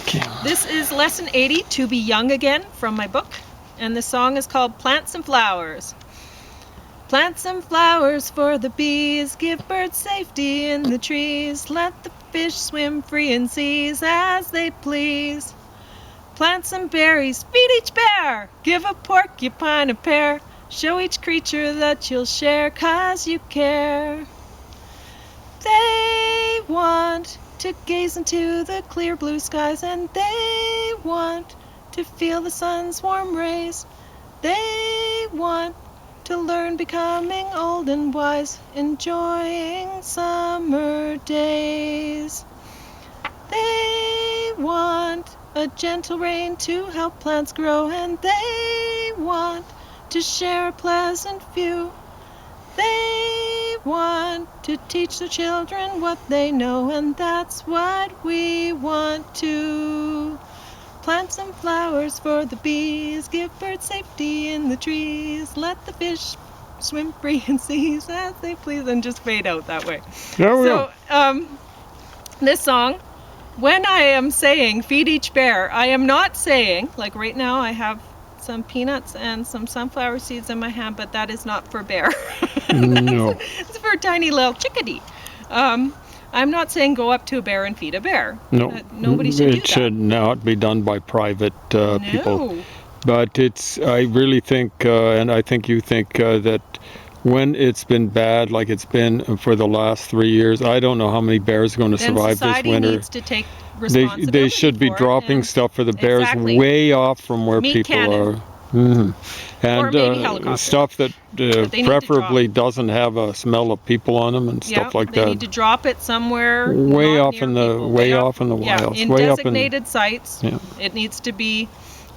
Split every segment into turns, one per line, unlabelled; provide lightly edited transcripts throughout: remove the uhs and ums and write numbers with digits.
Okay.
This is Lesson 80, To Be Young Again, from my book. And the song is called Plants and Flowers. Plants and flowers for the bees, give birds safety in the trees. Let the fish swim free in seas as they please. Plants and berries, feed each bear. Give a porcupine a pear. Show each creature that you'll share 'cause you care. They want to gaze into the clear blue skies, and they want to feel the sun's warm rays. They want to learn becoming old and wise, enjoying summer days. They want a gentle rain to help plants grow, and they want to share a pleasant view. They want to teach the children what they know, and that's what we want to. Plants and flowers for the bees, give birds safety in the trees. Let the fish swim free in seas as they please, and just fade out that way.
There we go.
This song, when I am saying feed each bear, I am not saying, like right now I have some peanuts and some sunflower seeds in my hand, but that is not for bear.
No.
It's for a tiny little chickadee. I'm not saying go up to a bear and feed a bear.
No,
nobody should do that.
It should not be done by private people.
No.
But I really think, and I think you think, that when it's been bad, like it's been for the last 3 years, I don't know how many bears are going to survive this winter.
Society needs to take responsibility.
They should be
for it,
dropping
and
stuff for the bears
exactly.
way off from where
Meat
people
cannon.
are. Mm-hmm.
Or maybe
And
helicopter.
stuff that
they need to
preferably doesn't have a smell of people on them and stuff like
they
that.
need to drop it somewhere
Way
not
off
near
in the
people.
way off in the wilds.
In
way
designated sites.
Yeah.
It needs to be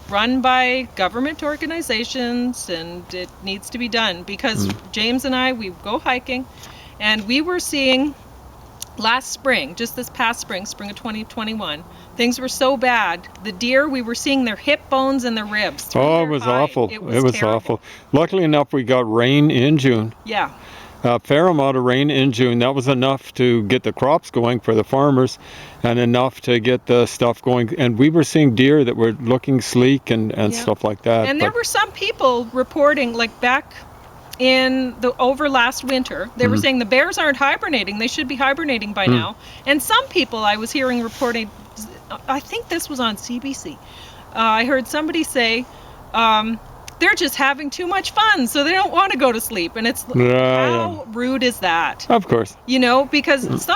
run by government organizations, and it needs to be done because James and I, we go hiking, and we were seeing last spring, just this past spring of 2021, things were so bad. The deer, we were seeing their hip bones and their ribs.
Oh, it was awful. It was
terrible.
awful. Luckily enough, we got rain in June.
Yeah.
A fair amount of rain in June. That was enough to get the crops going for the farmers and enough to get the stuff going. And we were seeing deer that were looking sleek and stuff like that.
And there were some people reporting, like back in over last winter, they were saying the bears aren't hibernating. They should be hibernating by now. And some people I was hearing reporting, I think this was on CBC, I heard somebody say, they're just having too much fun, so they don't want to go to sleep. And it's how rude is that?
Of course.
You know, because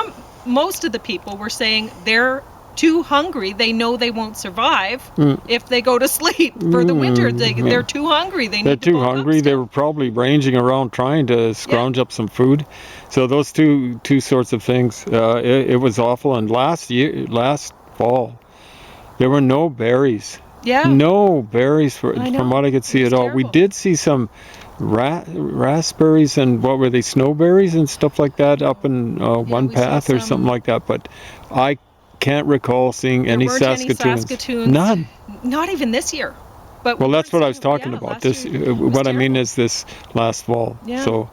most of the people were saying they're too hungry. They know they won't survive if they go to sleep for the winter. They're too hungry. They're
too hungry. They were probably ranging around trying to scrounge up some food. So those two sorts of things. It was awful. And last fall, there were no berries.
Yeah.
No berries from what I could see at all. We did see some raspberries and what were they, snowberries and stuff like that up in one path or something like that. But I can't recall seeing any Saskatoons. None.
Not even this year. But
well, that's what I was talking about. What I mean is this last fall.
Yeah.
So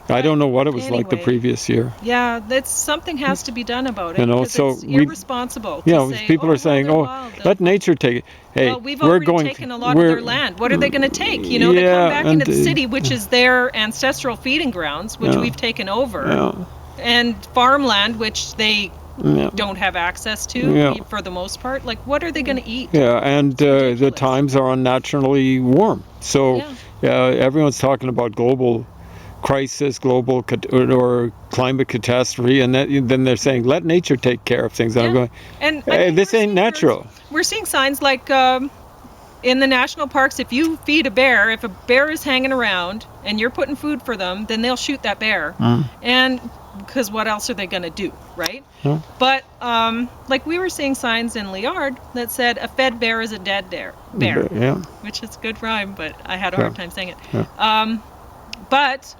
I don't know what it was like the previous year.
Yeah, something has to be done about it.
You know, so
it's irresponsible.
People are saying, let nature take it. Hey,
well, we've already taken a lot of their land. What are they going to take? You know, they come back into the city, which is their ancestral feeding grounds, which we've taken over, and farmland, which they don't have access to for the most part. Like, what are they going to eat?
Yeah, and the times are unnaturally warm. So everyone's talking about global crisis, global or climate catastrophe, and then they're saying, let nature take care of things. And I'm going, hey, this ain't natural.
We're seeing signs like in the national parks, if you feed a bear, if a bear is hanging around and you're putting food for them, then they'll shoot that bear. And because what else are they going to do, right? But like we were seeing signs in Liard that said a fed bear is a dead bear, which is a good rhyme, but I had a hard time saying it. But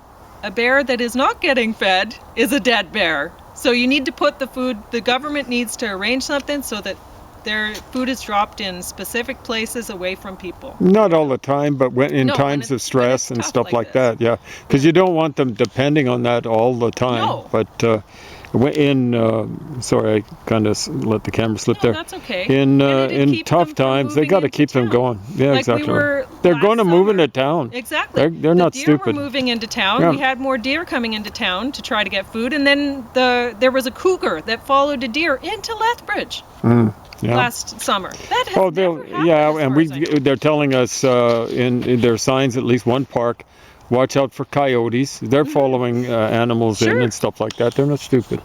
a bear that is not getting fed is a dead bear. So you need to put the food, the government needs to arrange something so that their food is dropped in specific places away from people.
Not all the time, but in times of stress and stuff like that, because you don't want them depending on that all the time.
No.
But Sorry, I kind of let the camera slip
No,
there.
that's okay.
In
And it'd keep
tough
them from
times, they
moving
got to
into
keep them
town.
going. Yeah,
Like we
exactly.
were
They're
last
going to move
summer.
into town.
Exactly.
They're
the
not
deer
stupid.
were moving into town.
Yeah.
We had more deer coming into town to try to get food, and then there was a cougar that followed a deer into Lethbridge
Yeah.
last summer. That has
Oh,
never happened.
yeah,
as
and
far as I know.
they're telling us in their signs, at least one park, watch out for coyotes. They're following animals in
Sure.
and stuff like that. They're not stupid.